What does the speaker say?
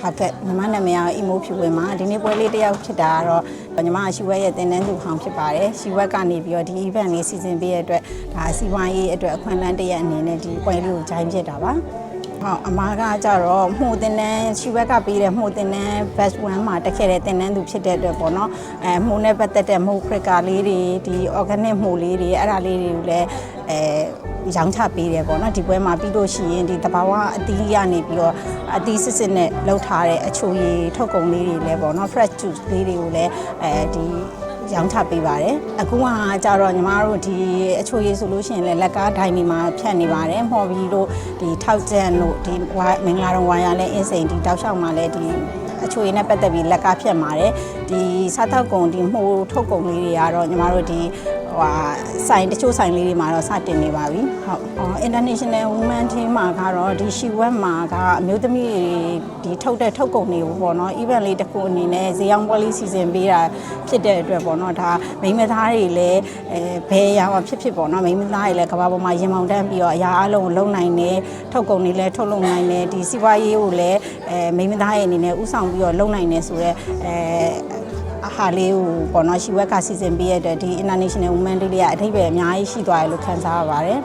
ဟုတ်ကဲ့ညီမနာမည်ကအီမိုဖြူဝင်မှာဒီနေ့ပွဲလေးတစ်ယောက်ဖြစ်တာကတော့ညီမရှိဝက်ရဲ့တင်တန်းသူဟောင်းဖြစ်ပါတယ်ရှိဝက်ကနေပြီးတော့ဒီ event လေးစီစဉ်ပေးရတဲ့အတွက်ဒါစီဝိုင်းရေးအတွက်အခွင့်အလမ်းတစ်ရက်အနေနဲ့ဒီပွဲလေးကိုဂျိုင်းဖြစ်တာပါဟုတ်အမားကကြတော့မှုတင်တန်းရှိဝက်ကပေးတဲ့မှုတင်တန်း batch 1မှာတက်ခဲ့တဲ့တင်တန်းသူဖြစ်တဲ့အတွက်ပေါ့နော်မှုနဲ့ပတ်သက်တဲ့မှုခရစ်ကာလေးတွေဒီ organic မှုလေးတွေအဲ့ဒါလေးတွေကိုလည်းရောင်းချပေးတယ်ပေါ့နော်ဒီပွဲမှာပြီးလို့ရှိရင်ဒီတဘာဝအသီးရနေပြီးတော့အသီးစစ်စစ်နဲ့လှုပ်ထားတဲ့အချိုရည်ထုတ်ကုန်လေးတွေလည်းပေါ့နော် fresh juice လေးတွေကိုလည်းဒီရောင်းချပေးပါတယ်အခုကကြတော့ညီမတို့ဒီအချိုရည်ဆိုလို့ရှိရင်လည်းလက်ကားဒိုင်ဒီမှာဖြတ်နေပါတယ်မော်ဘီတို့ဒီထောက်ကျန်တို့ဒီမင်္ဂလာတော်ဝါယာလည်းအင်းစိန်ဒီတောက်လျှောက်မှာလည်းဒီအချိုရည်နဲ့ပတ်သက်ပြီးလက်ကားဖြတ်ပါတယ်ဒီစားတောက်ကုန်ဒီမှုထုတ်ကုန်လေးတွေကတော့ညီမတို့ဒီဆိုင်တချို့ဆိုင်လေးတွေမှာတော့စတင်နေပါပြီဟုတ် International Women Team မှာကတော့ဒီရှီဝက်မှာကအမျိုးသမီးဒီထုတ်တဲ့ထုတ်ကုန်တွေကိုပေါ့နော် event လေးတစ်ခုအနေနဲ့ဈေးရောင်းပွဲလေးစီစဉ်ပေးတာဖြစ်တဲ့အတွက်ပေါ့နော်ဒါမိန်းမသားတွေလည်းဘယ်ရာမှာဖြစ်ပေါ့နော်မိန်းမသားတွေလည်းကမ္ဘာပေါ်မှာရင်မောင်တန်းပြီးတော့အရာအလုံးကိုလုံနိုင်တယ်ထုတ်ကုန်တွေလည်းထုတ်လုပ်နိုင်တယ်ဒီစီးပွားရေးကိုလည်းမိန်းမသားရဲ့အနေနဲ့ဥဆောင်ပြီးတော့လုံနိုင်တယ်ဆိုတော့ဟာလေးကိုပေါ့နော်ရှီဝက်ကစီစဉ်ပေးရတဲ့ဒီ International Women Day လေးကအထိပ္ပယ်အများကြီးရှိသွားတယ်လို့ခန်းစားရပါတယ်